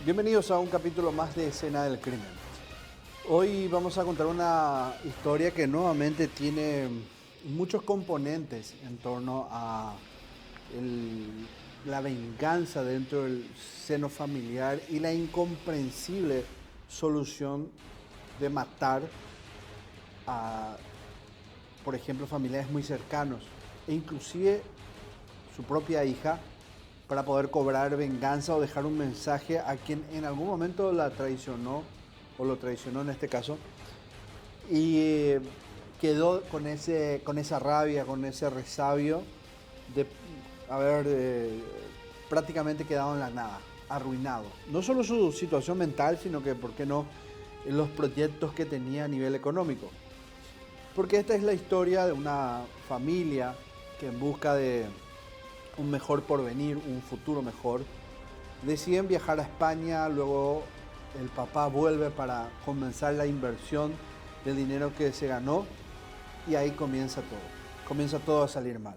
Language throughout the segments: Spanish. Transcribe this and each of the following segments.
Bienvenidos a un capítulo más de Escena del Crimen. Hoy vamos a contar una historia que nuevamente tiene muchos componentes en torno a la venganza dentro del seno familiar y la incomprensible solución de matar a, por ejemplo, familiares muy cercanos e inclusive su propia hija para poder cobrar venganza o dejar un mensaje a quien en algún momento la traicionó o lo traicionó en este caso y quedó con esa rabia, con ese resabio de haber prácticamente quedado en la nada, arruinado. No solo su situación mental, sino que, ¿por qué no?, los proyectos que tenía a nivel económico. Porque esta es la historia de una familia que en busca de un mejor porvenir, un futuro mejor, deciden viajar a España. Luego el papá vuelve para comenzar la inversión del dinero que se ganó y ahí comienza todo a salir mal,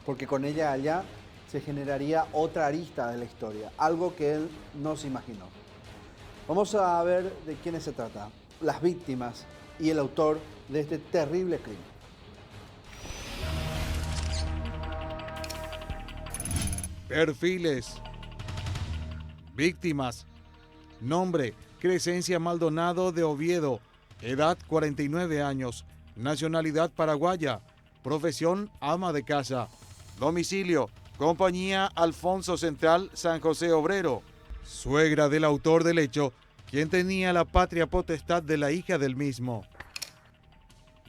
porque con ella allá se generaría otra arista de la historia, algo que él no se imaginó. Vamos a ver de quiénes se trata, las víctimas y el autor de este terrible crimen. Perfiles. Víctimas. Nombre: Crescencia Maldonado de Oviedo. Edad: 49 años. Nacionalidad: paraguaya. Profesión: ama de casa. Domicilio: Compañía Alfonso Central, San José Obrero. Suegra del autor del hecho, quien tenía la patria potestad de la hija del mismo.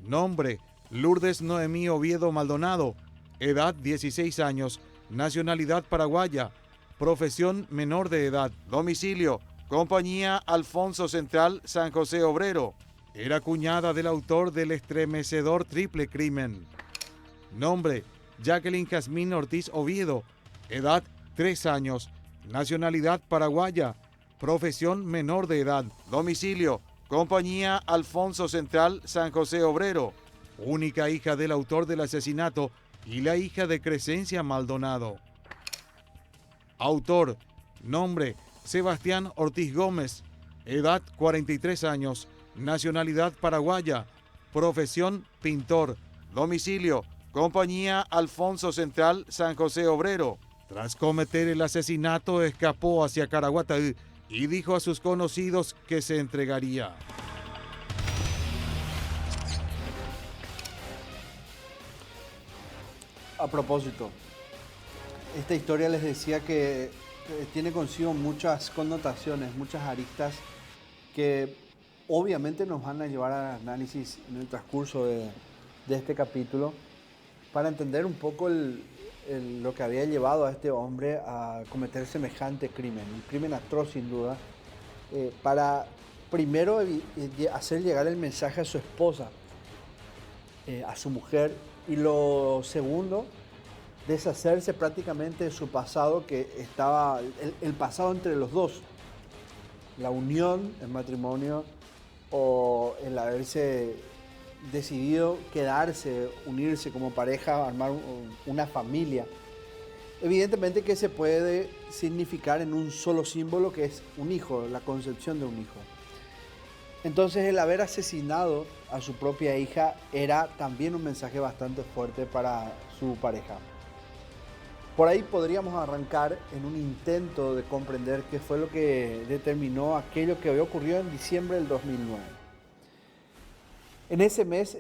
Nombre: Lourdes Noemí Oviedo Maldonado. Edad: 16 años. Nacionalidad: paraguaya. Profesión: menor de edad. Domicilio: Compañía Alfonso Central, San José Obrero. Era cuñada del autor del estremecedor triple crimen. Nombre: Jacqueline Jazmín Ortiz Oviedo. Edad: 3 años. Nacionalidad: paraguaya. Profesión: menor de edad. Domicilio: Compañía Alfonso Central, San José Obrero. Única hija del autor del asesinato y la hija de Crescencia Maldonado. Autor: nombre: Sebastián Ortiz Gómez. Edad: 43 años. Nacionalidad: paraguaya. Profesión: pintor. Domicilio: Compañía Alfonso Central, San José Obrero. Tras cometer el asesinato, escapó hacia Caraguatá y dijo a sus conocidos que se entregaría. A propósito, esta historia les decía que tiene consigo muchas connotaciones, muchas aristas que obviamente nos van a llevar al análisis en el transcurso de este capítulo para entender un poco lo que había llevado a este hombre a cometer semejante crimen, un crimen atroz sin duda, para primero hacer llegar el mensaje a su esposa, a su mujer, y lo segundo, deshacerse prácticamente de su pasado, que estaba el pasado entre los dos, la unión, el matrimonio o el haberse decidido quedarse, unirse como pareja, armar una familia. Evidentemente que se puede significar en un solo símbolo, que es un hijo, la concepción de un hijo. Entonces el haber asesinado a su propia hija era también un mensaje bastante fuerte para su pareja. Por ahí podríamos arrancar en un intento de comprender qué fue lo que determinó aquello que había ocurrido en diciembre del 2009. En ese mes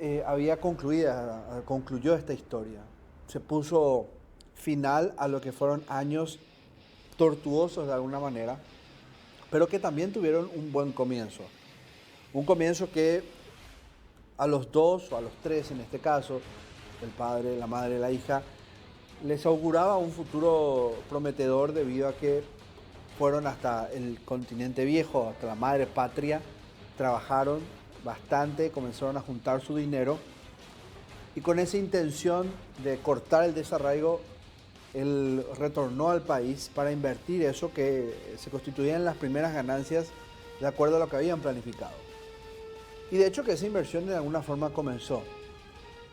concluyó esta historia. Se puso final a lo que fueron años tortuosos de alguna manera, pero que también tuvieron un buen comienzo. Un comienzo que a los dos, o a los tres en este caso, el padre, la madre, la hija, les auguraba un futuro prometedor, debido a que fueron hasta el continente viejo, hasta la madre patria, trabajaron bastante, comenzaron a juntar su dinero y con esa intención de cortar el desarraigo, él retornó al país para invertir eso que se constituían las primeras ganancias de acuerdo a lo que habían planificado. Y de hecho que esa inversión de alguna forma comenzó,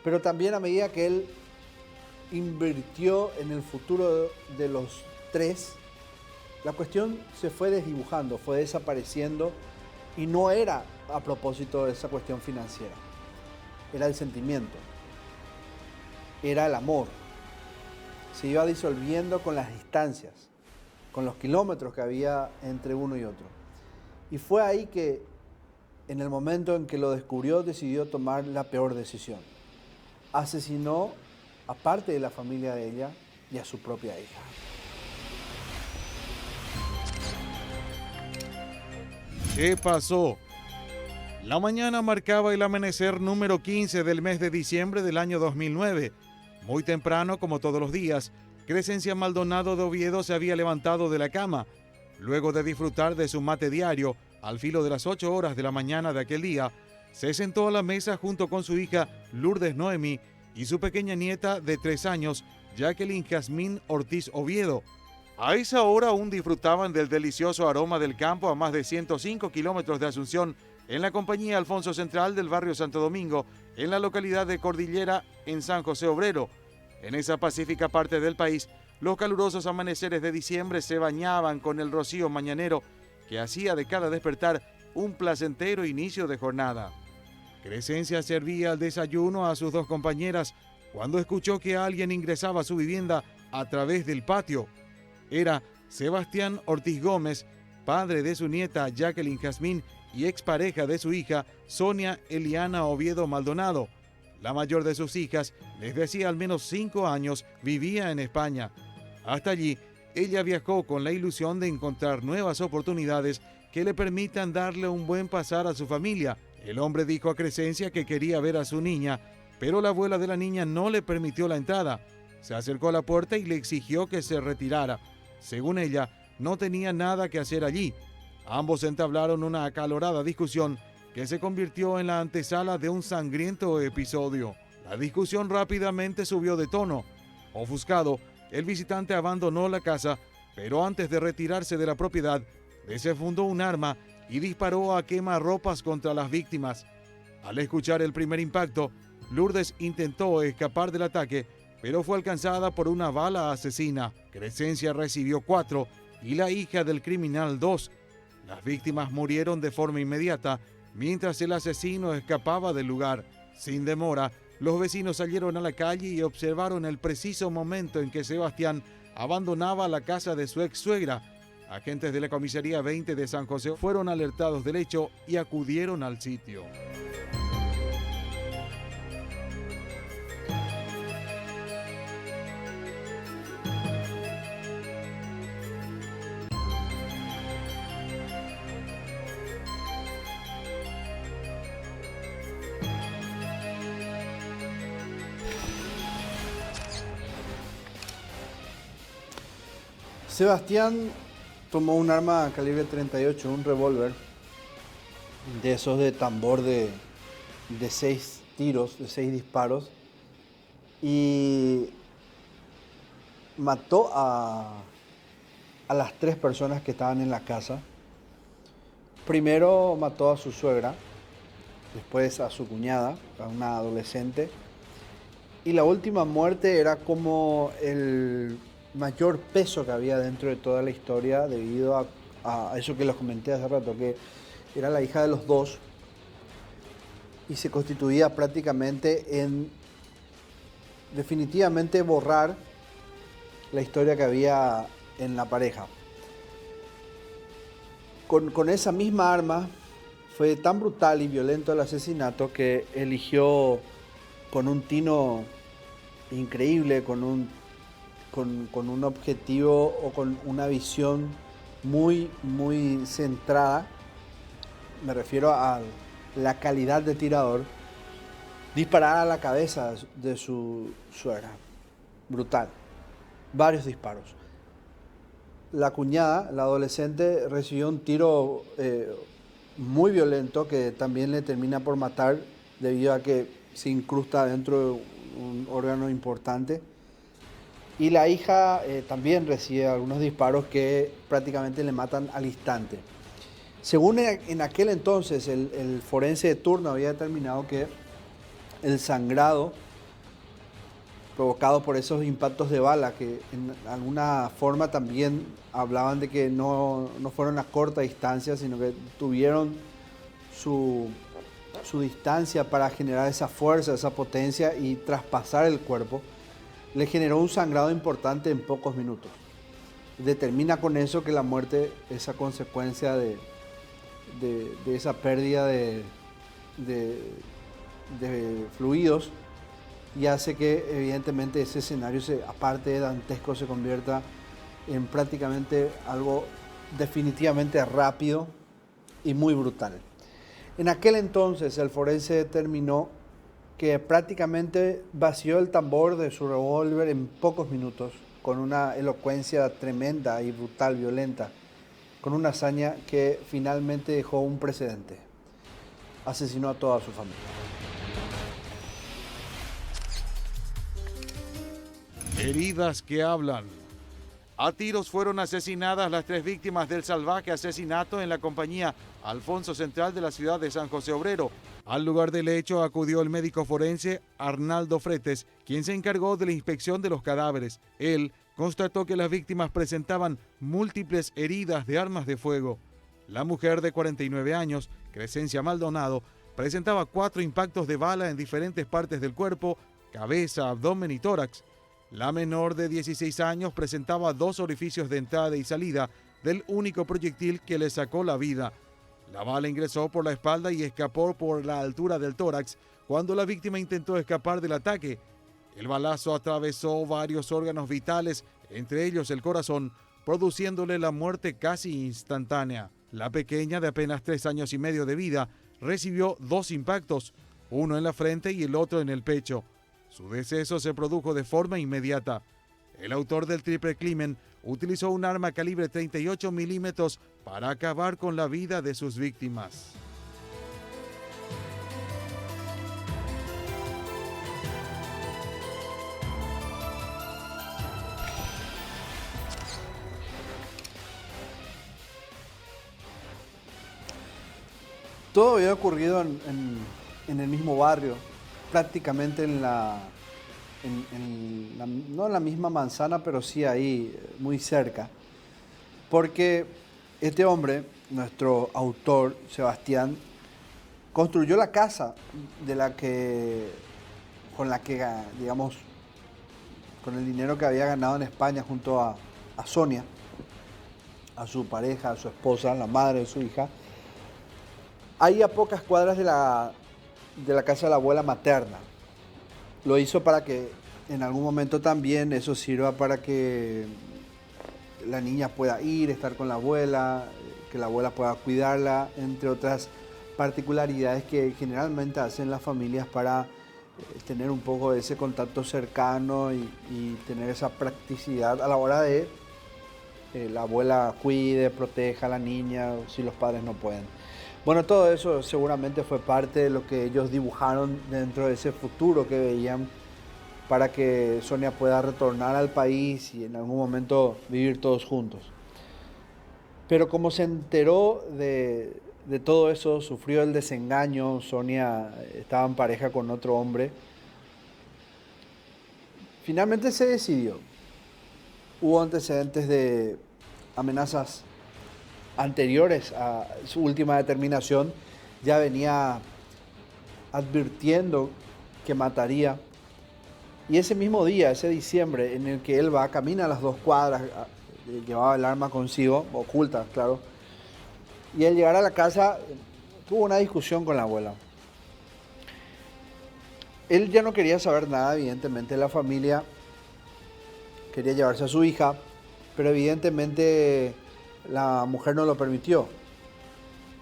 pero también a medida que él invirtió en el futuro de los tres, La cuestión se fue desdibujando, fue desapareciendo y no era a propósito de esa cuestión financiera. Era el sentimiento, era el amor. Se iba disolviendo con las distancias, con los kilómetros que había entre uno y otro. Y fue ahí que, en el momento en que lo descubrió, decidió tomar la peor decisión. Asesinó a parte de la familia de ella y a su propia hija. ¿Qué pasó? La mañana marcaba el amanecer número 15 del mes de diciembre del año 2009. Muy temprano, como todos los días, Crescencia Maldonado de Oviedo se había levantado de la cama. Luego de disfrutar de su mate diario, al filo de las 8 horas de la mañana de aquel día, se sentó a la mesa junto con su hija Lourdes Noemí y su pequeña nieta de 3 años, Jacqueline Jazmín Ortiz Oviedo. A esa hora aún disfrutaban del delicioso aroma del campo a más de 105 kilómetros de Asunción, en la compañía Alfonso Central del barrio Santo Domingo, en la localidad de Cordillera, en San José Obrero. En esa pacífica parte del país, los calurosos amaneceres de diciembre se bañaban con el rocío mañanero que hacía de cada despertar un placentero inicio de jornada. Crescencia servía el desayuno a sus 2 compañeras cuando escuchó que alguien ingresaba a su vivienda a través del patio. Era Sebastián Ortiz Gómez, padre de su nieta Jacqueline Jazmín y expareja de su hija Sonia Eliana Oviedo Maldonado. La mayor de sus hijas, desde hacía al menos 5 años, vivía en España. Hasta allí, ella viajó con la ilusión de encontrar nuevas oportunidades que le permitan darle un buen pasar a su familia. El hombre dijo a Crescencia que quería ver a su niña, pero la abuela de la niña no le permitió la entrada. Se acercó a la puerta y le exigió que se retirara. Según ella, no tenía nada que hacer allí. Ambos entablaron una acalorada discusión que se convirtió en la antesala de un sangriento episodio. La discusión rápidamente subió de tono. Ofuscado, el visitante abandonó la casa, pero antes de retirarse de la propiedad, desenfundó un arma y disparó a quemarropas contra las víctimas. Al escuchar el primer impacto, Lourdes intentó escapar del ataque, pero fue alcanzada por una bala asesina. Crescencia recibió 4 y la hija del criminal 2. Las víctimas murieron de forma inmediata, mientras el asesino escapaba del lugar. Sin demora, los vecinos salieron a la calle y observaron el preciso momento en que Sebastián abandonaba la casa de su ex suegra. Agentes de la comisaría 20 de San José fueron alertados del hecho y acudieron al sitio. Sebastián tomó un arma calibre 38, un revólver, de esos de tambor de 6 tiros, de 6 disparos, y mató a las 3 personas que estaban en la casa. Primero mató a su suegra, después a su cuñada, a una adolescente, y la última muerte era como el mayor peso que había dentro de toda la historia, debido a eso que les comenté hace rato, que era la hija de los 2 y se constituía prácticamente en definitivamente borrar la historia que había en la pareja. Con esa misma arma fue tan brutal y violento el asesinato que eligió, con un tino increíble, con un objetivo o con una visión muy, muy centrada, me refiero a la calidad de tirador, disparar a la cabeza de su suegra. Brutal. Varios disparos. La cuñada, la adolescente, recibió un tiro muy violento que también le termina por matar, debido a que se incrusta dentro de un órgano importante. Y la hija también recibe algunos disparos que prácticamente le matan al instante. Según en aquel entonces, el forense de turno había determinado que el sangrado provocado por esos impactos de bala que en alguna forma también hablaban de que no fueron a corta distancia, sino que tuvieron su distancia para generar esa fuerza, esa potencia y traspasar el cuerpo, le generó un sangrado importante en pocos minutos. Determina con eso que la muerte es a consecuencia de esa pérdida de fluidos, y hace que evidentemente ese escenario, aparte de dantesco, se convierta en prácticamente algo definitivamente rápido y muy brutal. En aquel entonces el forense determinó que prácticamente vació el tambor de su revólver en pocos minutos, con una elocuencia tremenda y brutal, violenta, con una hazaña que finalmente dejó un precedente. Asesinó a toda su familia. Heridas que hablan. A tiros fueron asesinadas las 3 víctimas del salvaje asesinato en la compañía Alfonso Central de la ciudad de San José Obrero. Al lugar del hecho acudió el médico forense Arnaldo Fretes, quien se encargó de la inspección de los cadáveres. Él constató que las víctimas presentaban múltiples heridas de armas de fuego. La mujer de 49 años, Crescencia Maldonado, presentaba 4 impactos de bala en diferentes partes del cuerpo, cabeza, abdomen y tórax. La menor de 16 años presentaba 2 orificios de entrada y salida del único proyectil que le sacó la vida. La bala ingresó por la espalda y escapó por la altura del tórax cuando la víctima intentó escapar del ataque. El balazo atravesó varios órganos vitales, entre ellos el corazón, produciéndole la muerte casi instantánea. La pequeña, de apenas 3 años y medio de vida, recibió 2 impactos, uno en la frente y el otro en el pecho. Su deceso se produjo de forma inmediata. El autor del triple crimen utilizó un arma calibre 38 milímetros para acabar con la vida de sus víctimas. Todo había ocurrido en el mismo barrio, prácticamente no en la misma manzana, pero sí ahí, muy cerca. Porque este hombre, nuestro autor, Sebastián, construyó la casa con la que, digamos, con el dinero que había ganado en España junto a Sonia, a su pareja, a su esposa, la madre de su hija, ahí a pocas cuadras de la casa de la abuela materna. Lo hizo para que en algún momento también eso sirva para que la niña pueda ir, estar con la abuela, que la abuela pueda cuidarla, entre otras particularidades que generalmente hacen las familias para tener un poco de ese contacto cercano y tener esa practicidad a la hora de la abuela cuide, proteja a la niña si los padres no pueden. Bueno, todo eso seguramente fue parte de lo que ellos dibujaron dentro de ese futuro que veían para que Sonia pueda retornar al país y en algún momento vivir todos juntos. Pero como se enteró de todo eso, sufrió el desengaño, Sonia estaba en pareja con otro hombre, finalmente se decidió. Hubo antecedentes de amenazas anteriores a su última determinación, ya venía advirtiendo que mataría. Y ese mismo día, ese diciembre, en el que él camina a las 2 cuadras, llevaba el arma consigo, oculta, claro. Y al llegar a la casa, tuvo una discusión con la abuela. Él ya no quería saber nada, evidentemente, la familia quería llevarse a su hija, pero evidentemente la mujer no lo permitió.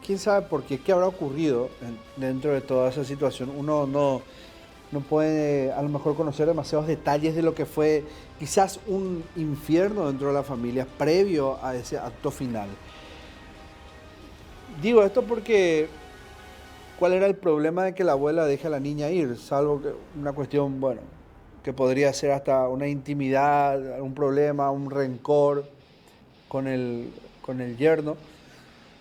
¿Quién sabe por qué? ¿Qué habrá ocurrido dentro de toda esa situación? Uno no puede a lo mejor conocer demasiados detalles de lo que fue quizás un infierno dentro de la familia previo a ese acto final. Digo esto porque ¿cuál era el problema de que la abuela deje a la niña ir? Salvo que una cuestión, bueno, que podría ser hasta una intimidad, un problema, un rencor con el yerno,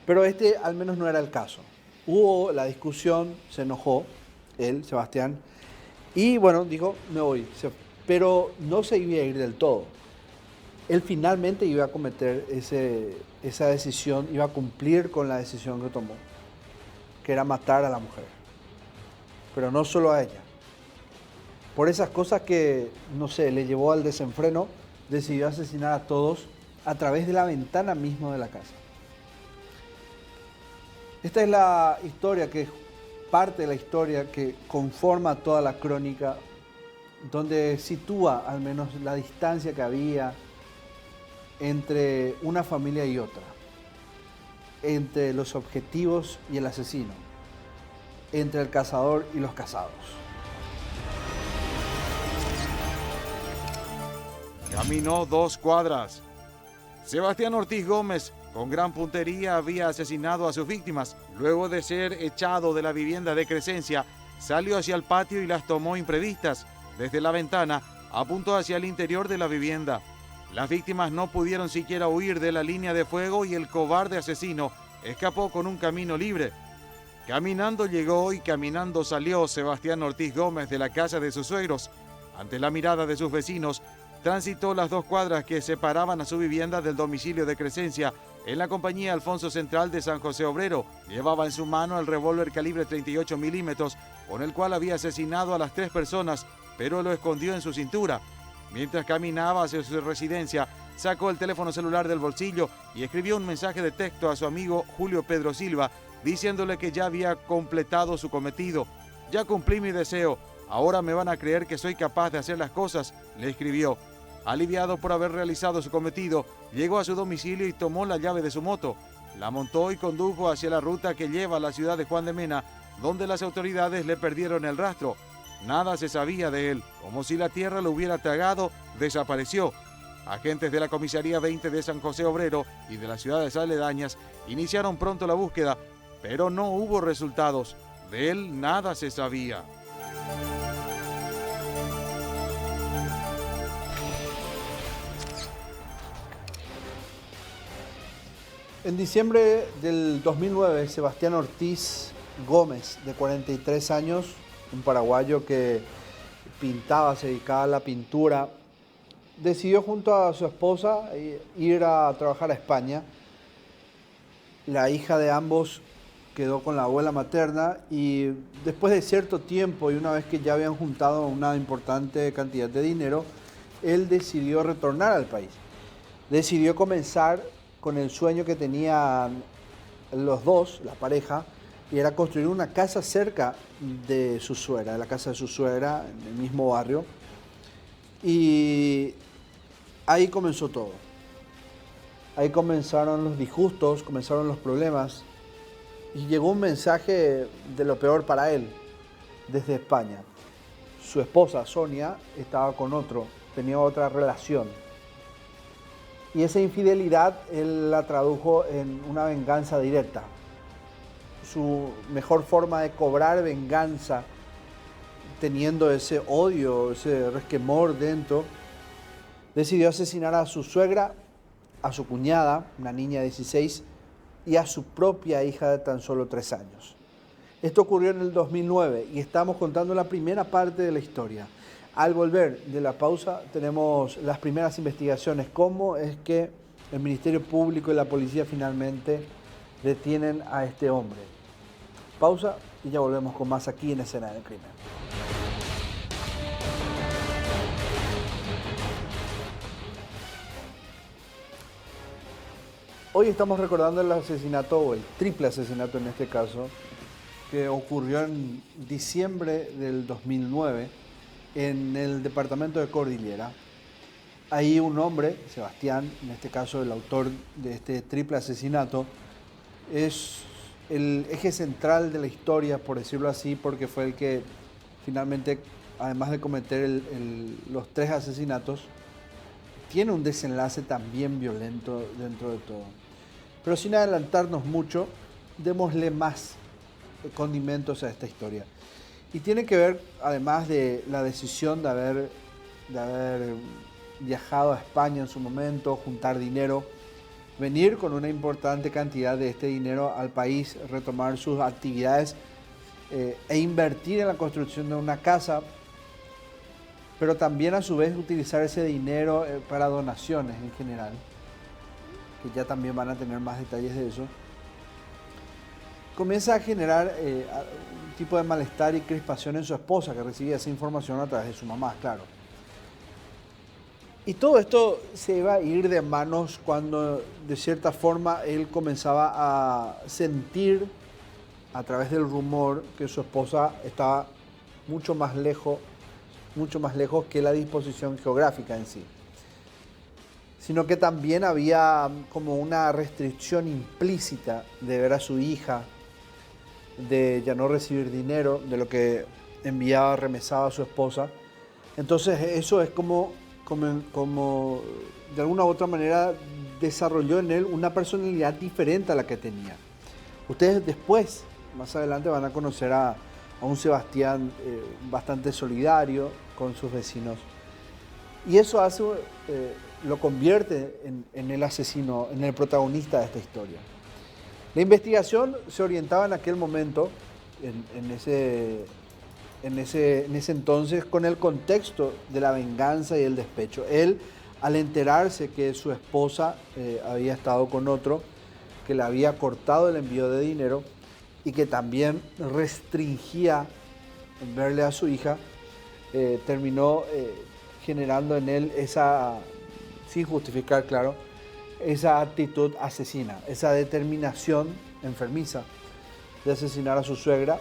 pero este al menos no era el caso. Hubo la discusión, se enojó él, Sebastián, y bueno, dijo, me voy. pero no se iba a ir del todo. Él finalmente iba a cometer esa decisión, iba a cumplir con la decisión que tomó, que era matar a la mujer, pero no solo a ella. Por esas cosas que, no sé, le llevó al desenfreno, decidió asesinar a todos a través de la ventana misma de la casa. Esta es la historia, que es parte de la historia que conforma toda la crónica, donde sitúa al menos la distancia que había entre una familia y otra, entre los objetivos y el asesino, entre el cazador y los cazados. Caminó 2 cuadras. Sebastián Ortiz Gómez, con gran puntería, había asesinado a sus víctimas. Luego de ser echado de la vivienda de Crescencia, salió hacia el patio y las tomó imprevistas. Desde la ventana, apuntó hacia el interior de la vivienda. Las víctimas no pudieron siquiera huir de la línea de fuego y el cobarde asesino escapó con un camino libre. Caminando llegó y caminando salió Sebastián Ortiz Gómez de la casa de sus suegros. Ante la mirada de sus vecinos, transitó las 2 cuadras que separaban a su vivienda del domicilio de Crescencia en la compañía Alfonso Central de San José Obrero. Llevaba en su mano el revólver calibre 38 milímetros con el cual había asesinado a las 3 personas, pero lo escondió en su cintura. Mientras caminaba hacia su residencia, sacó el teléfono celular del bolsillo y escribió un mensaje de texto a su amigo Julio Pedro Silva, diciéndole que ya había completado su cometido. Ya cumplí mi deseo, ahora me van a creer que soy capaz de hacer las cosas, le escribió. Aliviado por haber realizado su cometido, llegó a su domicilio y tomó la llave de su moto. La montó y condujo hacia la ruta que lleva a la ciudad de Juan de Mena, donde las autoridades le perdieron el rastro. Nada se sabía de él, como si la tierra lo hubiera tragado, desapareció. Agentes de la Comisaría 20 de San José Obrero y de las ciudades aledañas iniciaron pronto la búsqueda, pero no hubo resultados. De él nada se sabía. En diciembre del 2009, Sebastián Ortiz Gómez, de 43 años, un paraguayo que pintaba, se dedicaba a la pintura, decidió junto a su esposa ir a trabajar a España. La hija de ambos quedó con la abuela materna y después de cierto tiempo y una vez que ya habían juntado una importante cantidad de dinero, él decidió retornar al país. Decidió comenzar con el sueño que tenían los dos, la pareja, y era construir una casa cerca de su suegra, de la casa de su suegra, en el mismo barrio. Y ahí comenzó todo. Ahí comenzaron los disgustos, comenzaron los problemas. Y llegó un mensaje de lo peor para él, desde España. Su esposa, Sonia, estaba con otro, tenía otra relación. Y esa infidelidad él la tradujo en una venganza directa. Su mejor forma de cobrar venganza, teniendo ese odio, ese resquemor dentro, decidió asesinar a su suegra, a su cuñada, una niña de 16, y a su propia hija de tan solo 3 años. Esto ocurrió en el 2009 y estamos contando la primera parte de la historia. Al volver de la pausa tenemos las primeras investigaciones, cómo es que el Ministerio Público y la policía finalmente detienen a este hombre. Pausa y ya volvemos con más aquí en Escena del Crimen. Hoy estamos recordando el asesinato, o el triple asesinato en este caso, que ocurrió en diciembre del 2009 en el departamento de Cordillera. Ahí un hombre, Sebastián, en este caso el autor de este triple asesinato, es el eje central de la historia, por decirlo así, porque fue el que finalmente, además de cometer los 3 asesinatos, tiene un desenlace también violento dentro de todo. Pero sin adelantarnos mucho, démosle más condimentos a esta historia. Y tiene que ver, además de la decisión de haber viajado a España en su momento, juntar dinero, venir con una importante cantidad de este dinero al país, retomar sus actividades e invertir en la construcción de una casa. pero también a su vez utilizar ese dinero para donaciones en general, que ya también van a tener más detalles de eso, comienza a generar un tipo de malestar y crispación en su esposa, que recibía esa información a través de su mamá, claro. Y todo esto se iba a ir de manos cuando de cierta forma él comenzaba a sentir a través del rumor que su esposa estaba mucho más lejos que la disposición geográfica en sí, sino que también había como una restricción implícita de ver a su hija, de ya no recibir dinero de lo que enviaba, remesaba a su esposa. Entonces eso es como de alguna u otra manera desarrolló en él una personalidad diferente a la que tenía. Ustedes después, más adelante, van a conocer a un Sebastián bastante solidario con sus vecinos. Y eso hace, lo convierte en el asesino, en el protagonista de esta historia. La investigación se orientaba en aquel momento, en ese entonces, con el contexto de la venganza y el despecho. Él, al enterarse que su esposa había estado con otro, que le había cortado el envío de dinero y que también restringía verle a su hija, terminó generando en él esa, sin justificar, claro, esa actitud asesina, esa determinación enfermiza de asesinar a su suegra,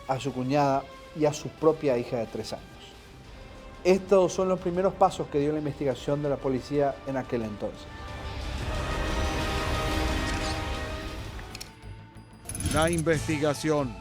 a su cuñada y a su propia hija de 3 años. Estos son los primeros pasos que dio la investigación de la policía en aquel entonces. La investigación.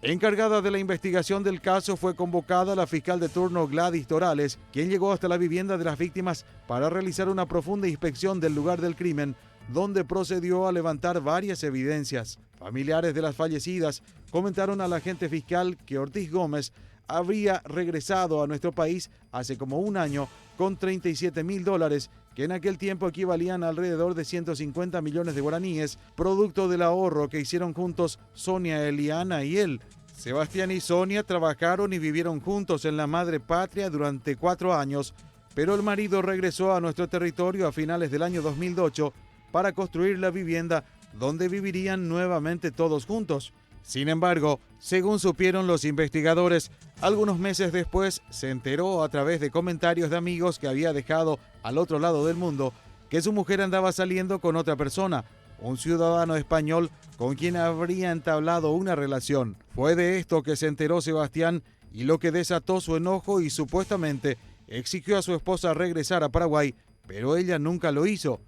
Encargada de la investigación del caso fue convocada la fiscal de turno Gladys Torales, quien llegó hasta la vivienda de las víctimas para realizar una profunda inspección del lugar del crimen, donde procedió a levantar varias evidencias. Familiares de las fallecidas comentaron al agente fiscal que Ortiz Gómez habría regresado a nuestro país hace como un año con $37.000, que en aquel tiempo equivalían a alrededor de 150 millones de guaraníes, producto del ahorro que hicieron juntos Sonia, Eliana y él. Sebastián y Sonia trabajaron y vivieron juntos en la madre patria durante 4 años, pero el marido regresó a nuestro territorio a finales del año 2008 para construir la vivienda donde vivirían nuevamente todos juntos. Sin embargo, según supieron los investigadores, algunos meses después se enteró a través de comentarios de amigos que había dejado al otro lado del mundo que su mujer andaba saliendo con otra persona, un ciudadano español con quien habría entablado una relación. Fue de esto que se enteró Sebastián y lo que desató su enojo y supuestamente exigió a su esposa regresar a Paraguay, pero ella nunca lo hizo.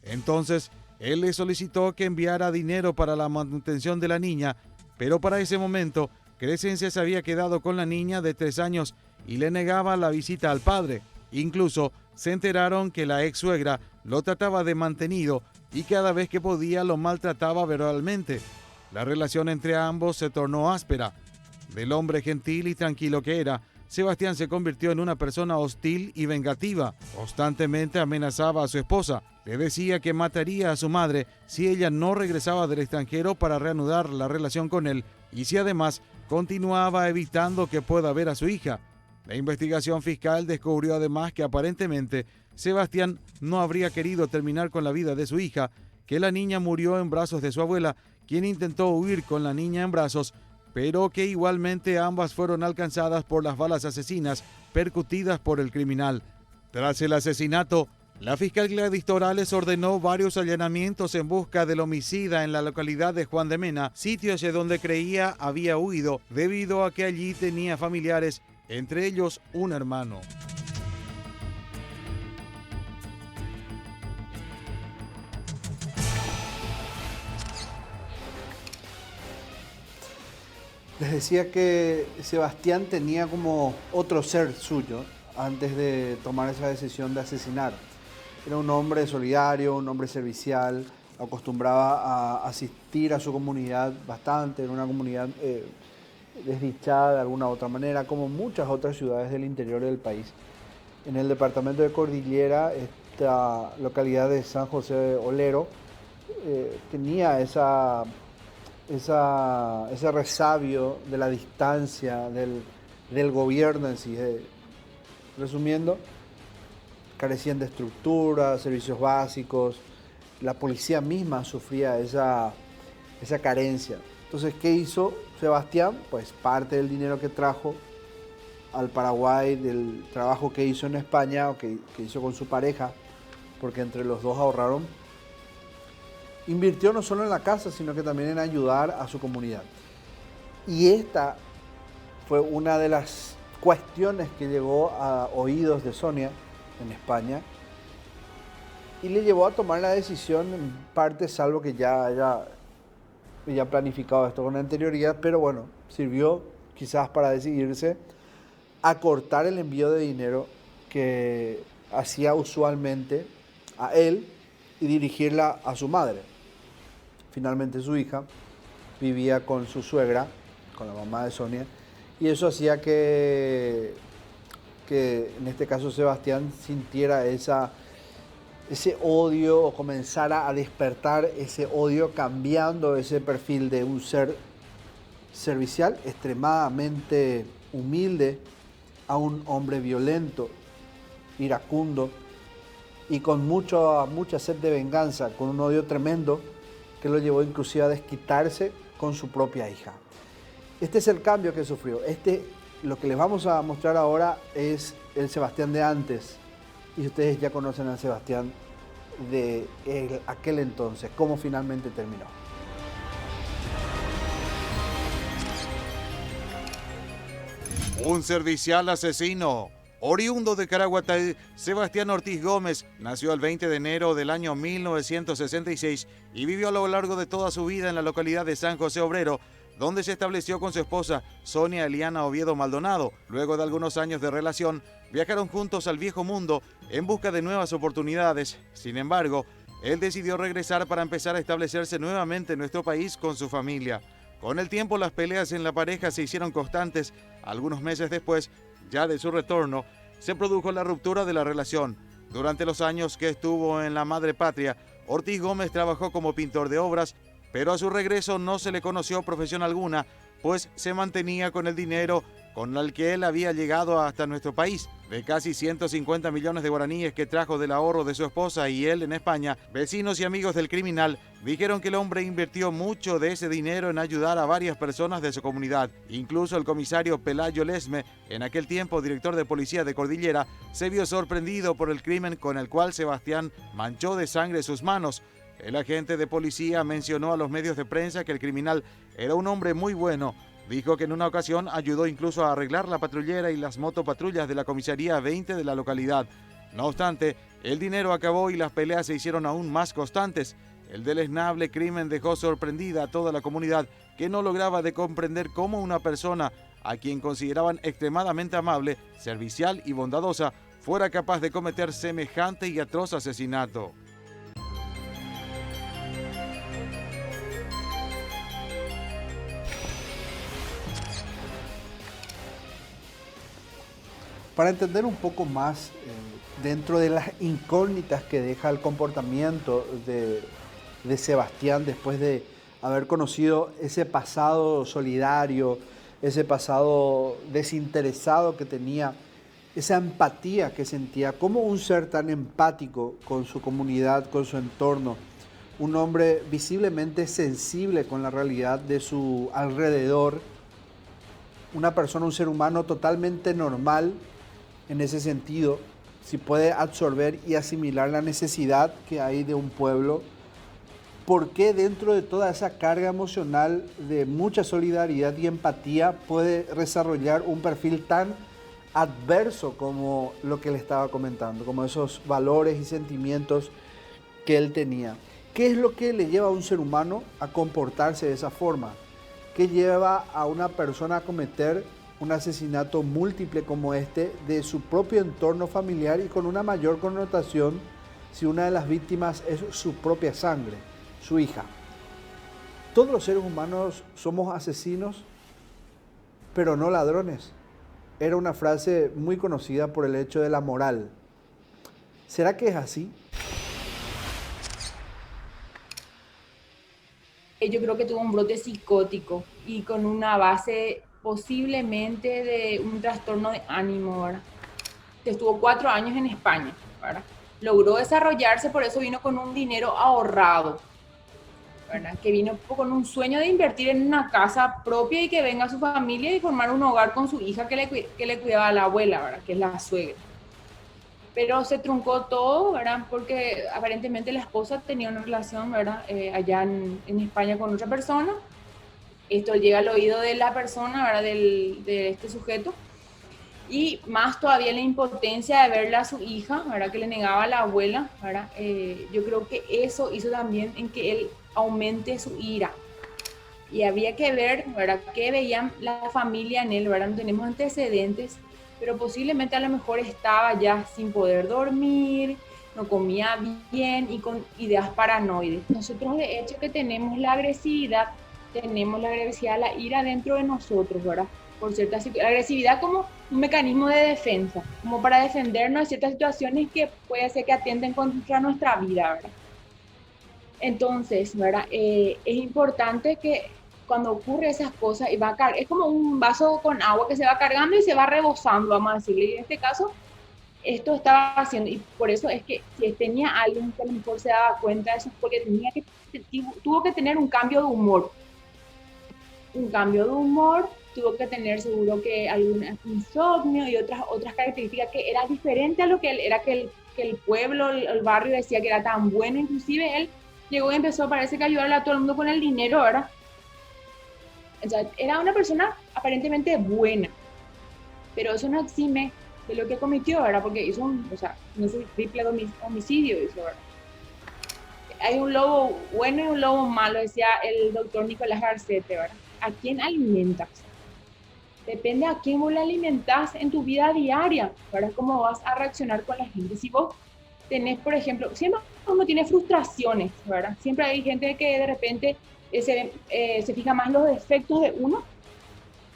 Entonces, él le solicitó que enviara dinero para la manutención de la niña, pero para ese momento, Crescencia se había quedado con la niña de 3 años y le negaba la visita al padre. Incluso se enteraron que la ex suegra lo trataba de mantenido y cada vez que podía lo maltrataba verbalmente. La relación entre ambos se tornó áspera. Del hombre gentil y tranquilo que era, Sebastián se convirtió en una persona hostil y vengativa. Constantemente amenazaba a su esposa. Le decía que mataría a su madre si ella no regresaba del extranjero para reanudar la relación con él y si además continuaba evitando que pueda ver a su hija. La investigación fiscal descubrió además que aparentemente Sebastián no habría querido terminar con la vida de su hija, que la niña murió en brazos de su abuela, quien intentó huir con la niña en brazos, pero que igualmente ambas fueron alcanzadas por las balas asesinas percutidas por el criminal. Tras el asesinato, la fiscal Gladys Torales ordenó varios allanamientos en busca del homicida en la localidad de Juan de Mena, sitio hacia donde creía había huido, debido a que allí tenía familiares, entre ellos un hermano. Les decía que Sebastián tenía como otro ser suyo antes de tomar esa decisión de asesinar. Era un hombre solidario, un hombre servicial, acostumbraba a asistir a su comunidad bastante, era una comunidad desdichada de alguna u otra manera, como muchas otras ciudades del interior del país. En el departamento de Cordillera, esta localidad de San José de Olero tenía ese resabio de la distancia del gobierno en sí, Resumiendo, carecían de estructura, servicios básicos, la policía misma sufría esa carencia. Entonces, ¿qué hizo Sebastián? Pues parte del dinero que trajo al Paraguay, del trabajo que hizo en España, o que hizo con su pareja, porque entre los dos ahorraron, invirtió no solo en la casa, sino que también en ayudar a su comunidad. Y esta fue una de las cuestiones que llegó a oídos de Sonia en España y le llevó a tomar la decisión, en parte, salvo que ya haya planificado esto con anterioridad, pero bueno, sirvió quizás para decidirse a cortar el envío de dinero que hacía usualmente a él y dirigirla a su madre. Finalmente su hija vivía con su suegra, con la mamá de Sonia, y eso hacía que en este caso Sebastián sintiera ese odio, o comenzara a despertar ese odio, cambiando ese perfil de un ser servicial, extremadamente humilde, a un hombre violento, iracundo y con mucha sed de venganza, con un odio tremendo que lo llevó inclusive a desquitarse con su propia hija. Este es el cambio que sufrió. Lo que les vamos a mostrar ahora es el Sebastián de antes, y ustedes ya conocen al Sebastián de aquel entonces, cómo finalmente terminó. Un servicial asesino. Oriundo de Caraguatay, Sebastián Ortiz Gómez nació el 20 de enero del año 1966 y vivió a lo largo de toda su vida en la localidad de San José Obrero, donde se estableció con su esposa Sonia Eliana Oviedo Maldonado. Luego de algunos años de relación, viajaron juntos al viejo mundo en busca de nuevas oportunidades. Sin embargo, él decidió regresar para empezar a establecerse nuevamente en nuestro país con su familia. Con el tiempo, las peleas en la pareja se hicieron constantes. Algunos meses después, ya de su retorno, se produjo la ruptura de la relación. Durante los años que estuvo en la madre patria, Ortiz Gómez trabajó como pintor de obras, pero a su regreso no se le conoció profesión alguna, pues se mantenía con el dinero con el que él había llegado hasta nuestro país. De casi 150 millones de guaraníes que trajo del ahorro de su esposa y él en España, vecinos y amigos del criminal dijeron que el hombre invirtió mucho de ese dinero en ayudar a varias personas de su comunidad. Incluso el comisario Pelayo Lesme, en aquel tiempo director de policía de Cordillera, se vio sorprendido por el crimen con el cual Sebastián manchó de sangre sus manos. El agente de policía mencionó a los medios de prensa que el criminal era un hombre muy bueno. Dijo que en una ocasión ayudó incluso a arreglar la patrullera y las motopatrullas de la comisaría 20 de la localidad. No obstante, el dinero acabó y las peleas se hicieron aún más constantes. El deleznable crimen dejó sorprendida a toda la comunidad, que no lograba de comprender cómo una persona a quien consideraban extremadamente amable, servicial y bondadosa fuera capaz de cometer semejante y atroz asesinato. Para entender un poco más dentro de las incógnitas que deja el comportamiento de Sebastián después de haber conocido ese pasado solidario, ese pasado desinteresado que tenía, esa empatía que sentía, como un ser tan empático con su comunidad, con su entorno, un hombre visiblemente sensible con la realidad de su alrededor, una persona, un ser humano totalmente normal en ese sentido, si puede absorber y asimilar la necesidad que hay de un pueblo. ¿Por qué dentro de toda esa carga emocional de mucha solidaridad y empatía puede desarrollar un perfil tan adverso como lo que le estaba comentando, como esos valores y sentimientos que él tenía? ¿Qué es lo que le lleva a un ser humano a comportarse de esa forma? ¿Qué lleva a una persona a cometer un asesinato múltiple como este de su propio entorno familiar y con una mayor connotación si una de las víctimas es su propia sangre, su hija? Todos los seres humanos somos asesinos, pero no ladrones. Era una frase muy conocida por el hecho de la moral. ¿Será que es así? Yo creo que tuvo un brote psicótico y con una base posiblemente de un trastorno de ánimo, ¿verdad? que estuvo 4 años en España, ¿verdad? Logró desarrollarse, por eso vino con un dinero ahorrado, ¿verdad? Que vino con un sueño de invertir en una casa propia y que venga su familia y formar un hogar con su hija que le cuidaba a la abuela, ¿verdad? Que es la suegra. Pero se truncó todo, ¿verdad? Porque aparentemente la esposa tenía una relación, ¿verdad? Allá en España con otra persona. Esto llega al oído de la persona, ¿verdad? De este sujeto. Y más todavía la impotencia de verla a su hija, ¿verdad? Que le negaba a la abuela, ¿verdad? Yo creo que eso hizo también en que él aumente su ira. Y había que ver, ¿verdad? Qué veían la familia en él, ¿verdad? No tenemos antecedentes, pero posiblemente a lo mejor estaba ya sin poder dormir, no comía bien y con ideas paranoides. Nosotros de hecho que tenemos la agresividad, la ira dentro de nosotros, ¿verdad? Por ciertas la agresividad como un mecanismo de defensa, como para defendernos de ciertas situaciones que puede ser que atenten contra nuestra vida, ¿verdad? Entonces, ¿verdad? Es importante que cuando ocurre esas cosas, y es como un vaso con agua que se va cargando y se va rebosando, vamos a decirle. Y en este caso, esto estaba haciendo, y por eso es que si tenía alguien que a lo mejor se daba cuenta de eso, porque tuvo que tener un cambio de humor, tuvo que tener seguro que algún insomnio y otras características que era diferente a lo que él era, que el pueblo, el barrio decía que era tan bueno. Inclusive él llegó y empezó, parece que ayudarle a todo el mundo con el dinero, ¿verdad? O sea, era una persona aparentemente buena, pero eso no exime de lo que cometió, ¿verdad? Porque hizo o sea, no sé, triple homicidio hizo, ¿verdad? Hay un lobo bueno y un lobo malo, decía el doctor Nicolás Garcete, ¿verdad? ¿A quién alimentas? Depende a quién vos le alimentás en tu vida diaria, ¿verdad? Cómo vas a reaccionar con la gente. Si vos tenés, por ejemplo, siempre uno tiene frustraciones, ¿verdad? Siempre hay gente que de repente se fija más en los defectos de uno,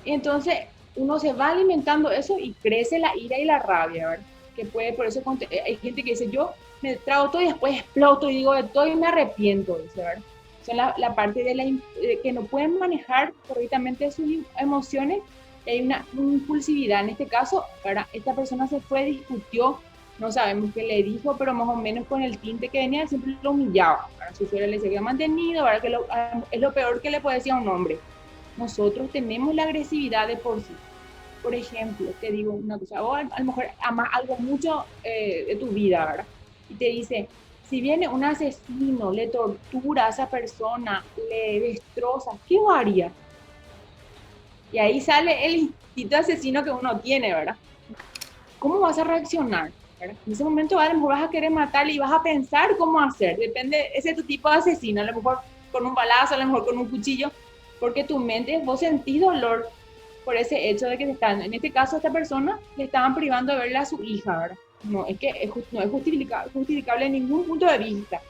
y entonces uno se va alimentando eso y crece la ira y la rabia, ¿verdad? Que puede, por eso hay gente que dice, yo me trago todo y después exploto y digo de todo y me arrepiento, dice, ¿verdad? Son la parte de que no pueden manejar correctamente sus emociones. Hay una impulsividad en este caso, ¿verdad? Esta persona se fue, discutió, no sabemos qué le dijo, pero más o menos con el tinte que venía siempre lo humillaba, ¿verdad? Su suegra le seguía mantenido, ¿verdad? Que es lo peor que le puede decir a un hombre. Nosotros tenemos la agresividad de por sí. Por ejemplo, te digo una cosa, o a lo mejor amas algo mucho de tu vida, ¿verdad? Y te dice, si viene un asesino, le tortura a esa persona, le destroza, ¿qué haría? Y ahí sale el instinto asesino que uno tiene, ¿verdad? ¿Cómo vas a reaccionar? ¿Verdad? En ese momento a lo mejor vas a querer matarle y vas a pensar cómo hacer. Depende, ese es tu tipo de asesino, a lo mejor con un balazo, a lo mejor con un cuchillo, porque tu mente, vos sentís dolor por ese hecho de que en este caso a esta persona le estaban privando de verle a su hija, ¿verdad? No es que no es justificable en ningún punto de vista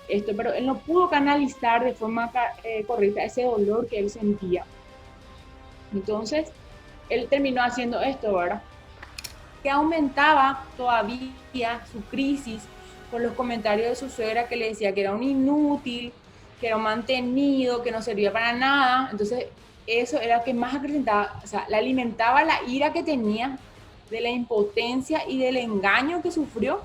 esto, pero él no pudo canalizar de forma correcta ese dolor que él sentía. Entonces, él terminó haciendo esto, ¿verdad? Que aumentaba todavía su crisis con los comentarios de su suegra que le decía que era un inútil, que era un mantenido, que no servía para nada. Entonces, eso era lo que más acrecentaba, o sea, le alimentaba la ira que tenía de la impotencia y del engaño que sufrió.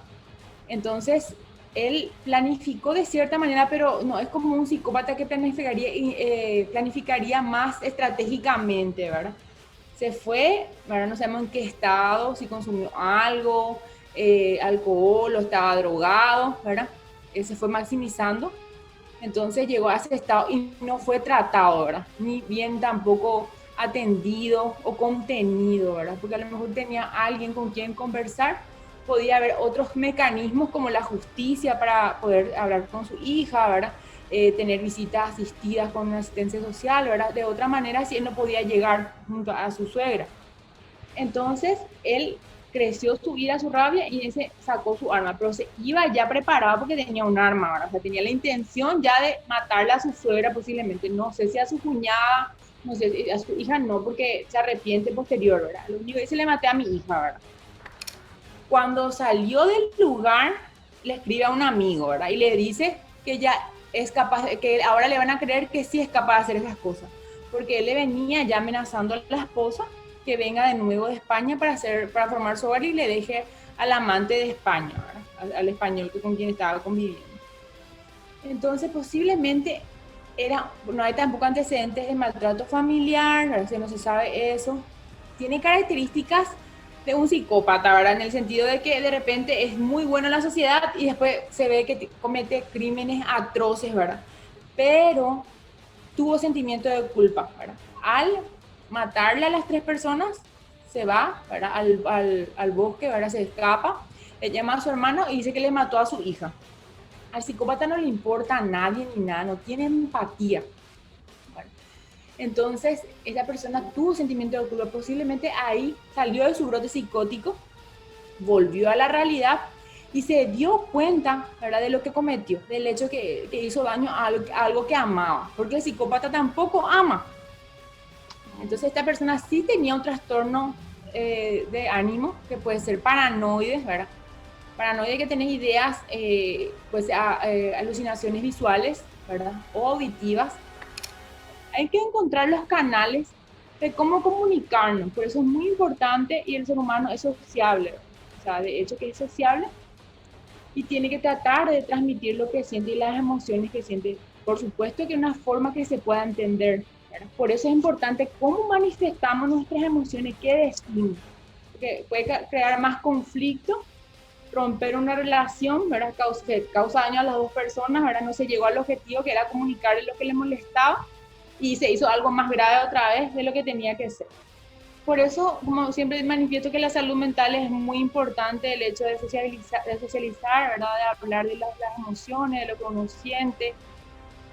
Entonces, él planificó de cierta manera, pero no es como un psicópata que planificaría más estratégicamente, ¿verdad? Se fue, ¿verdad? No sabemos en qué estado, si consumió algo, alcohol o estaba drogado, ¿verdad? Se fue maximizando. Entonces llegó a ese estado y no fue tratado, ¿verdad? Ni bien tampoco atendido o contenido, ¿verdad? Porque a lo mejor tenía alguien con quien conversar, podía haber otros mecanismos como la justicia para poder hablar con su hija, ¿verdad? Tener visitas asistidas con una asistencia social, ¿verdad? De otra manera, si él no podía llegar junto a su suegra. Entonces, él creció su ira, su rabia y ese sacó su arma, pero se iba ya preparado porque tenía un arma, ¿verdad? O sea, tenía la intención ya de matarle a su suegra posiblemente, no sé si a su cuñada, no sé si a su hija no, porque se arrepiente posterior, ¿verdad? Lo único que dice, le maté a mi hija, ¿verdad? Cuando salió del lugar, le escribe a un amigo, ¿verdad? Y le dice que ya es capaz, que ahora le van a creer que sí es capaz de hacer esas cosas, porque él le venía ya amenazando a la esposa que venga de nuevo de España para formar su hogar y le deje al amante de España, al español con quien estaba conviviendo. Entonces, posiblemente no hay tampoco antecedentes de maltrato familiar, ¿verdad? No se sabe eso. Tiene características de un psicópata, ¿verdad? En el sentido de que de repente es muy bueno en la sociedad y después se ve que comete crímenes atroces, ¿verdad? Pero tuvo sentimiento de culpa, ¿verdad? Al matarle a las 3 personas, se va, ¿verdad? Al bosque, ¿verdad? Se escapa, le llama a su hermano y dice que le mató a su hija. Al psicópata no le importa a nadie ni nada, no tiene empatía. Bueno, entonces, esa persona tuvo sentimiento de culpa, posiblemente ahí salió de su brote psicótico, volvió a la realidad y se dio cuenta, ¿verdad?, de lo que cometió, del hecho que hizo daño a algo que amaba, porque el psicópata tampoco ama. Entonces, esta persona sí tenía un trastorno de ánimo, que puede ser paranoide, ¿verdad? Paranoide que tenés ideas, pues alucinaciones visuales, ¿verdad? O auditivas. Hay que encontrar los canales de cómo comunicarnos, por eso es muy importante y el ser humano es sociable, ¿verdad? O sea, de hecho que es sociable y tiene que tratar de transmitir lo que siente y las emociones que siente, por supuesto que una forma que se pueda entender, ¿verdad? Por eso es importante cómo manifestamos nuestras emociones, qué decimos, porque puede crear más conflicto, romper una relación, ¿verdad? Causa daño a las 2 personas, ¿verdad? No se llegó al objetivo que era comunicarle lo que le molestaba y se hizo algo más grave otra vez de lo que tenía que ser. Por eso, como siempre manifiesto que la salud mental es muy importante, el hecho de socializar, ¿verdad? De hablar de las emociones, de lo que uno siente.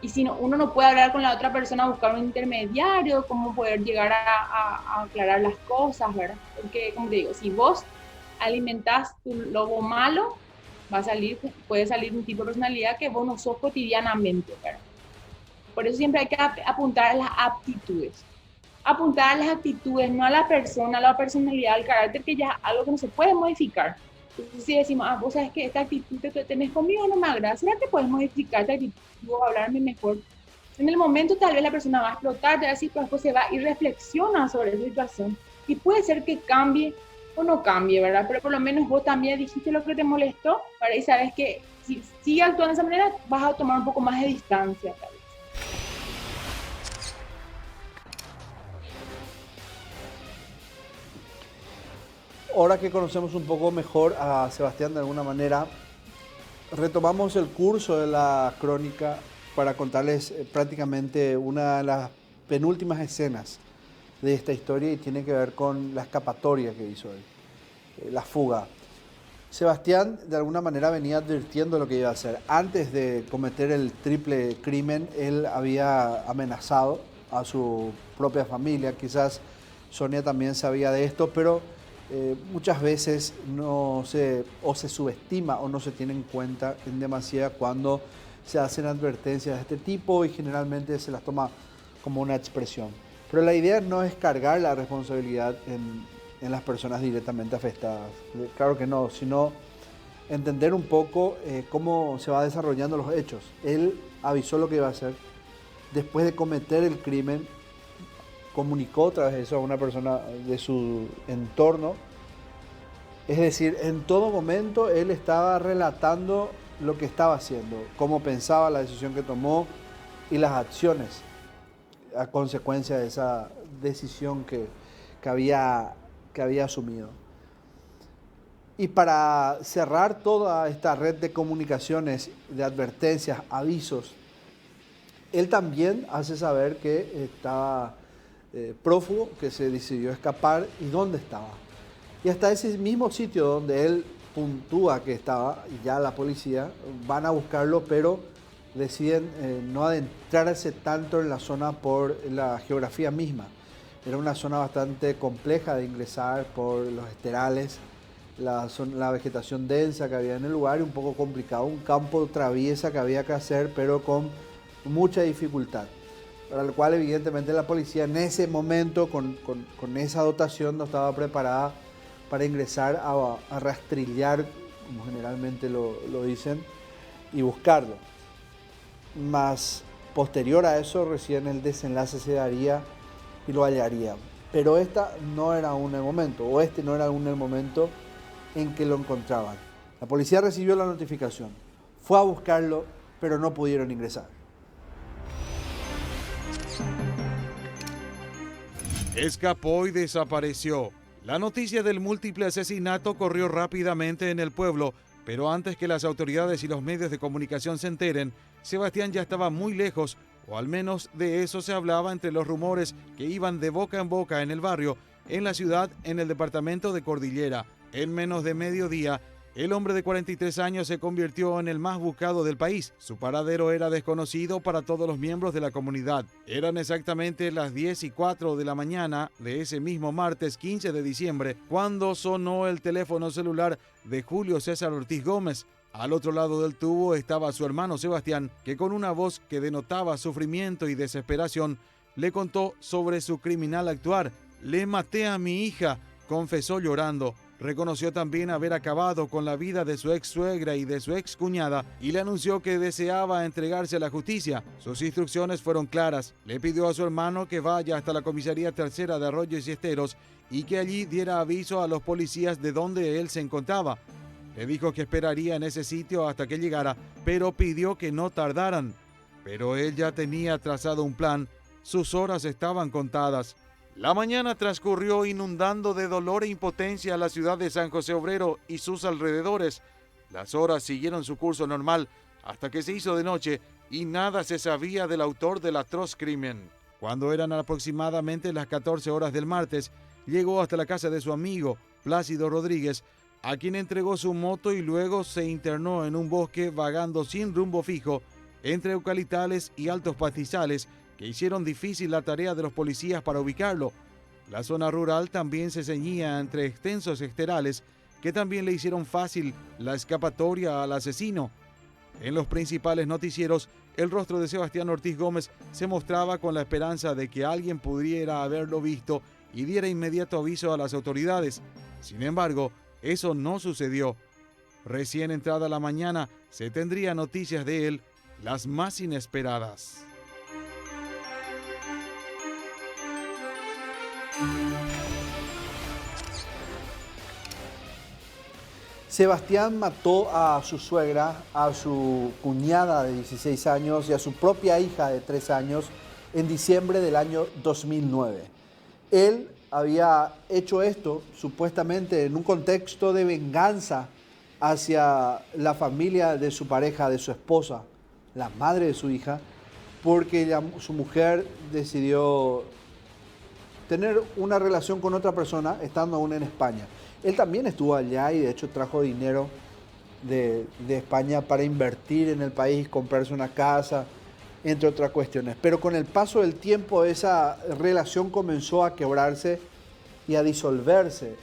Y si uno no puede hablar con la otra persona, buscar un intermediario, cómo poder llegar a aclarar las cosas, ¿verdad? Porque, como te digo, si vos alimentás tu lobo malo, puede salir un tipo de personalidad que vos no sos cotidianamente, ¿verdad? Por eso siempre hay que apuntar a las aptitudes. Apuntar a las actitudes, no a la persona, a la personalidad, al carácter, que ya es algo que no se puede modificar. Entonces, si decimos, vos sabes que esta actitud que tenés conmigo no me agrada, ¿será que puedes modificar esta actitud o hablarme mejor? En el momento tal vez la persona va a explotar, te va a decir, pero después se va y reflexiona sobre esa situación. Y puede ser que cambie o no cambie, ¿verdad? Pero por lo menos vos también dijiste lo que te molestó, ¿verdad? Y sabes que si sigue actuando de esa manera, vas a tomar un poco más de distancia, tal vez. Ahora que conocemos un poco mejor a Sebastián de alguna manera, retomamos el curso de la crónica para contarles prácticamente una de las penúltimas escenas de esta historia y tiene que ver con la escapatoria que hizo él, la fuga. Sebastián de alguna manera venía advirtiendo lo que iba a hacer. Antes de cometer el triple crimen, él había amenazado a su propia familia. Quizás Sonia también sabía de esto, pero muchas veces se subestima o no se tiene en cuenta en demasía cuando se hacen advertencias de este tipo y generalmente se las toma como una expresión. Pero la idea no es cargar la responsabilidad en las personas directamente afectadas. Claro que no, sino entender un poco cómo se va desarrollando los hechos. Él avisó lo que iba a hacer. Después de cometer el crimen, comunicó otra vez eso a una persona de su entorno. Es decir, en todo momento él estaba relatando lo que estaba haciendo, cómo pensaba, la decisión que tomó y las acciones a consecuencia de esa decisión que había asumido. Y para cerrar toda esta red de comunicaciones, de advertencias, avisos, él también hace saber que estaba prófugo, que se decidió escapar y dónde estaba. Y hasta ese mismo sitio donde él puntúa que estaba, y ya la policía van a buscarlo, pero deciden no adentrarse tanto en la zona por la geografía misma. Era una zona bastante compleja de ingresar por los esterales, la vegetación densa que había en el lugar y un poco complicado, un campo traviesa que había que hacer, pero con mucha dificultad. Para lo cual evidentemente la policía en ese momento con esa dotación no estaba preparada para ingresar a rastrillar, como generalmente lo dicen, y buscarlo. Más posterior a eso recién el desenlace se daría y lo hallaría. Pero este no era aún el momento en que lo encontraban. La policía recibió la notificación, fue a buscarlo, pero no pudieron ingresar. Escapó y desapareció. La noticia del múltiple asesinato corrió rápidamente en el pueblo, pero antes que las autoridades y los medios de comunicación se enteren, Sebastián ya estaba muy lejos, o al menos de eso se hablaba entre los rumores que iban de boca en boca en el barrio, en la ciudad, en el departamento de Cordillera. En menos de mediodía, el hombre de 43 años se convirtió en el más buscado del país. Su paradero era desconocido para todos los miembros de la comunidad. Eran exactamente las 10:04 de la mañana de ese mismo martes 15 de diciembre, cuando sonó el teléfono celular de Julio César Ortiz Gómez. Al otro lado del tubo estaba su hermano Sebastián, que con una voz que denotaba sufrimiento y desesperación, le contó sobre su criminal actuar. «Le maté a mi hija», confesó llorando. Reconoció también haber acabado con la vida de su ex suegra y de su ex cuñada y le anunció que deseaba entregarse a la justicia. Sus instrucciones fueron claras. Le pidió a su hermano que vaya hasta la comisaría tercera de Arroyos y Esteros y que allí diera aviso a los policías de dónde él se encontraba. Le dijo que esperaría en ese sitio hasta que llegara, pero pidió que no tardaran. Pero él ya tenía trazado un plan. Sus horas estaban contadas. La mañana transcurrió inundando de dolor e impotencia a la ciudad de San José Obrero y sus alrededores. Las horas siguieron su curso normal hasta que se hizo de noche y nada se sabía del autor del atroz crimen. Cuando eran aproximadamente las 14 horas del martes, llegó hasta la casa de su amigo, Plácido Rodríguez, a quien entregó su moto y luego se internó en un bosque vagando sin rumbo fijo entre eucaliptales y altos pastizales que hicieron difícil la tarea de los policías para ubicarlo. La zona rural también se ceñía entre extensos esterales que también le hicieron fácil la escapatoria al asesino. En los principales noticieros, el rostro de Sebastián Ortiz Gómez se mostraba con la esperanza de que alguien pudiera haberlo visto y diera inmediato aviso a las autoridades. Sin embargo, eso no sucedió. Recién entrada la mañana, se tendría noticias de él, las más inesperadas. Sebastián mató a su suegra, a su cuñada de 16 años y a su propia hija de 3 años en diciembre del año 2009. Él había hecho esto supuestamente en un contexto de venganza hacia la familia de su pareja, de su esposa, la madre de su hija, porque su mujer decidió tener una relación con otra persona estando aún en España. Él también estuvo allá y de hecho trajo dinero de España para invertir en el país, comprarse una casa, entre otras cuestiones. Pero con el paso del tiempo esa relación comenzó a quebrarse y a disolverse.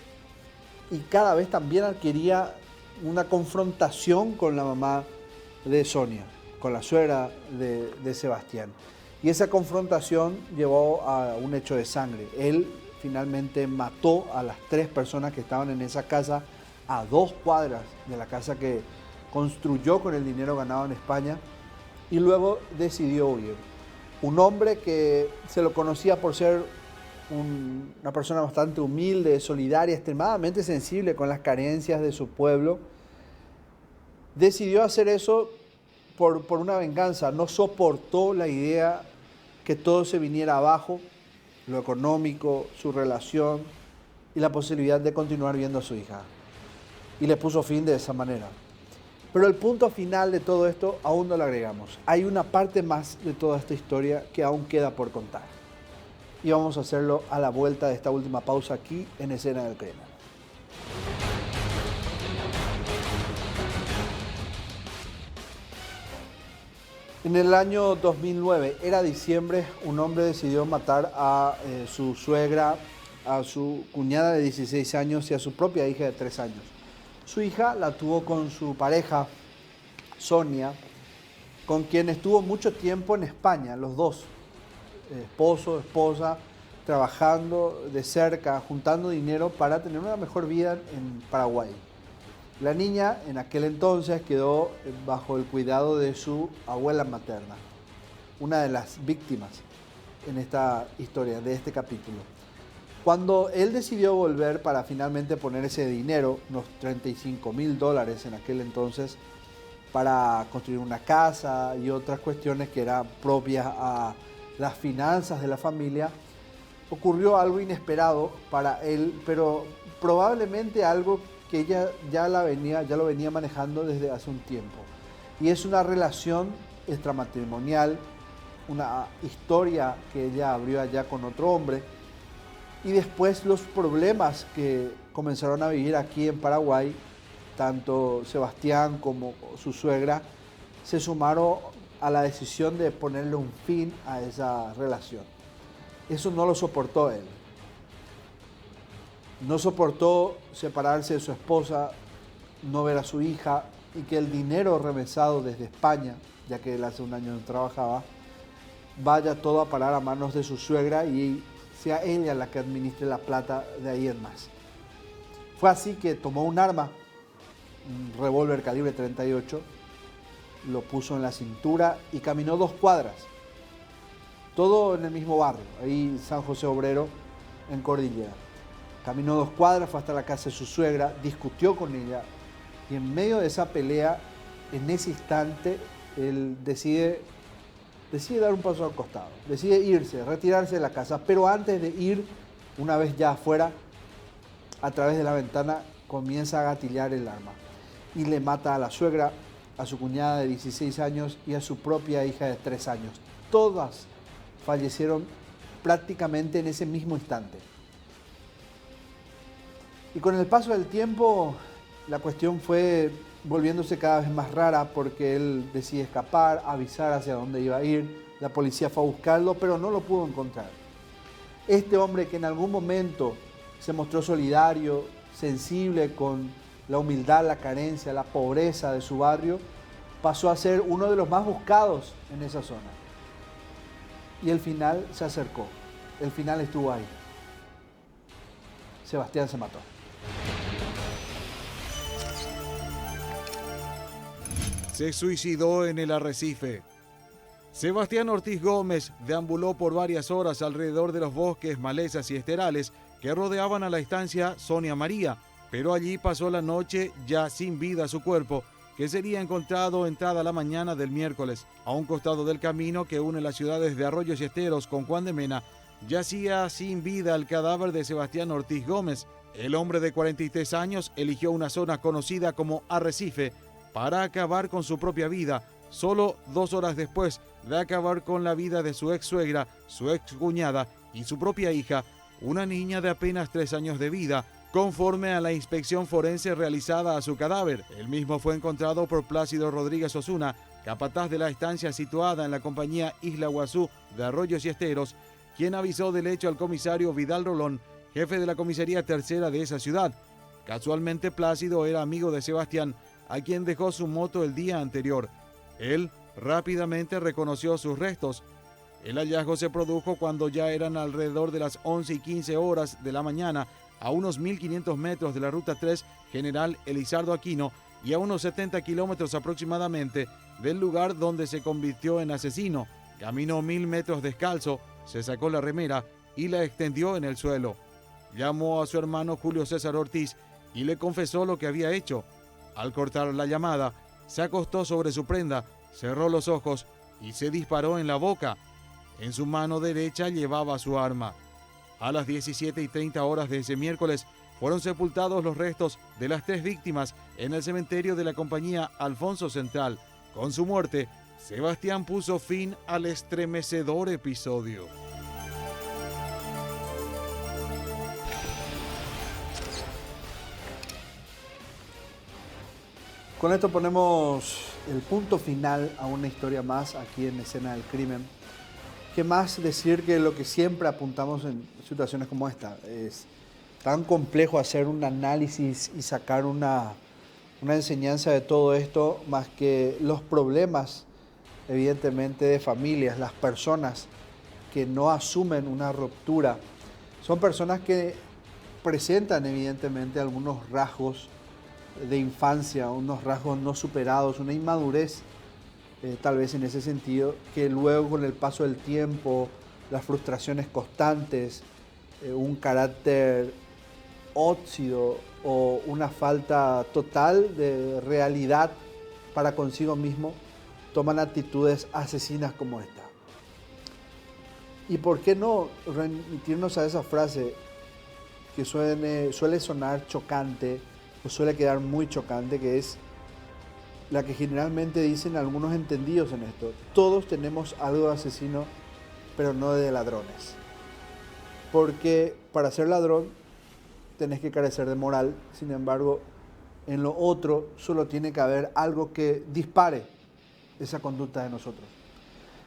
Y cada vez también adquiría una confrontación con la mamá de Sonia, con la suegra de Sebastián. Y esa confrontación llevó a un hecho de sangre. Él finalmente mató a las 3 personas que estaban en esa casa a 2 cuadras de la casa que construyó con el dinero ganado en España y luego decidió huir. Un hombre que se lo conocía por ser una persona bastante humilde, solidaria, extremadamente sensible con las carencias de su pueblo, decidió hacer eso por una venganza. No soportó la idea que todo se viniera abajo, lo económico, su relación y la posibilidad de continuar viendo a su hija. Y le puso fin de esa manera. Pero el punto final de todo esto aún no lo agregamos. Hay una parte más de toda esta historia que aún queda por contar. Y vamos a hacerlo a la vuelta de esta última pausa aquí en Escena del Crimen. En el año 2009, era diciembre, un hombre decidió matar a su suegra, a su cuñada de 16 años y a su propia hija de 3 años. Su hija la tuvo con su pareja, Sonia, con quien estuvo mucho tiempo en España, los dos, esposo, esposa, trabajando de cerca, juntando dinero para tener una mejor vida en Paraguay. La niña en aquel entonces quedó bajo el cuidado de su abuela materna, una de las víctimas en esta historia, de este capítulo. Cuando él decidió volver para finalmente poner ese dinero, unos $35,000 en aquel entonces, para construir una casa y otras cuestiones que eran propias a las finanzas de la familia, ocurrió algo inesperado para él, pero probablemente algo que ella ya lo venía manejando desde hace un tiempo. Y es una relación extramatrimonial, una historia que ella abrió allá con otro hombre. Y después los problemas que comenzaron a vivir aquí en Paraguay, tanto Sebastián como su suegra, se sumaron a la decisión de ponerle un fin a esa relación. Eso no lo soportó él. No soportó separarse de su esposa, no ver a su hija y que el dinero remesado desde España, ya que él hace un año no trabajaba, vaya todo a parar a manos de su suegra y sea ella la que administre la plata de ahí en más. Fue así que tomó un arma, un revólver calibre 38, lo puso en la cintura y caminó 2 cuadras. Todo en el mismo barrio, ahí San José Obrero, en Cordillera. Caminó 2 cuadras, fue hasta la casa de su suegra, discutió con ella y en medio de esa pelea, en ese instante, él decide dar un paso al costado, decide irse, retirarse de la casa, pero antes de ir, una vez ya afuera, a través de la ventana, comienza a gatillar el arma y le mata a la suegra, a su cuñada de 16 años y a su propia hija de 3 años. Todas fallecieron prácticamente en ese mismo instante. Y con el paso del tiempo, la cuestión fue volviéndose cada vez más rara porque él decide escapar, avisar hacia dónde iba a ir. La policía fue a buscarlo, pero no lo pudo encontrar. Este hombre que en algún momento se mostró solidario, sensible con la humildad, la carencia, la pobreza de su barrio, pasó a ser uno de los más buscados en esa zona. Y el final se acercó, el final estuvo ahí. Sebastián se mató. Se suicidó en el Arrecife. Sebastián Ortiz Gómez deambuló por varias horas alrededor de los bosques, malezas y esterales que rodeaban a la estancia Sonia María, pero allí pasó la noche ya sin vida su cuerpo, que sería encontrado entrada la mañana del miércoles. A un costado del camino que une las ciudades de Arroyos y Esteros con Juan de Mena, yacía sin vida el cadáver de Sebastián Ortiz Gómez. El hombre de 43 años eligió una zona conocida como Arrecife para acabar con su propia vida, solo 2 horas después de acabar con la vida de su ex suegra, su ex cuñada y su propia hija, una niña de apenas 3 años de vida, conforme a la inspección forense realizada a su cadáver. El mismo fue encontrado por Plácido Rodríguez Osuna, capataz de la estancia situada en la compañía Isla Guazú de Arroyos y Esteros, quien avisó del hecho al comisario Vidal Rolón, jefe de la comisaría tercera de esa ciudad. Casualmente Plácido era amigo de Sebastián, a quien dejó su moto el día anterior. Él rápidamente reconoció sus restos. El hallazgo se produjo cuando ya eran alrededor de las 11:15 horas de la mañana, a unos 1.500 metros de la Ruta 3 General Elizardo Aquino y a unos 70 kilómetros aproximadamente del lugar donde se convirtió en asesino. Caminó 1.000 metros descalzo, se sacó la remera y la extendió en el suelo. Llamó a su hermano Julio César Ortiz y le confesó lo que había hecho. Al cortar la llamada, se acostó sobre su prenda, cerró los ojos y se disparó en la boca. En su mano derecha llevaba su arma. A las 17:30 horas de ese miércoles fueron sepultados los restos de las 3 víctimas en el cementerio de la compañía Alfonso Central. Con su muerte, Sebastián puso fin al estremecedor episodio. Con esto ponemos el punto final a una historia más aquí en Escena del Crimen. ¿Qué más decir que lo que siempre apuntamos en situaciones como esta? Es tan complejo hacer un análisis y sacar una enseñanza de todo esto, más que los problemas, evidentemente, de familias, las personas que no asumen una ruptura. Son personas que presentan, evidentemente, algunos rasgos de infancia, unos rasgos no superados, una inmadurez, tal vez en ese sentido, que luego con el paso del tiempo, las frustraciones constantes un carácter óxido o una falta total de realidad para consigo mismo, toman actitudes asesinas como esta. ¿Y por qué no remitirnos a esa frase que suele sonar chocante o suele quedar muy chocante, que es la que generalmente dicen algunos entendidos en esto? Todos tenemos algo de asesino, pero no de ladrones. Porque para ser ladrón tenés que carecer de moral, sin embargo, en lo otro solo tiene que haber algo que dispare esa conducta de nosotros.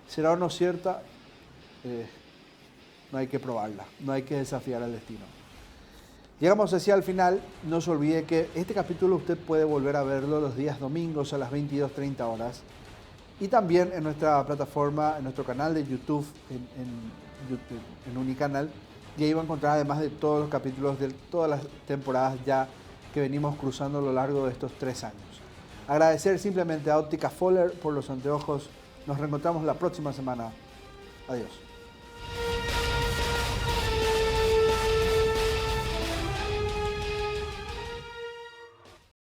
¿Será o no cierta? No hay que probarla, no hay que desafiar al destino. Llegamos así al final. No se olvide que este capítulo usted puede volver a verlo los días domingos a las 22:30 horas. Y también en nuestra plataforma, en nuestro canal de YouTube, en Unicanal. Y ahí va a encontrar además de todos los capítulos de todas las temporadas ya que venimos cruzando a lo largo de estos 3 años. Agradecer simplemente a Óptica Foller por los anteojos. Nos reencontramos la próxima semana. Adiós.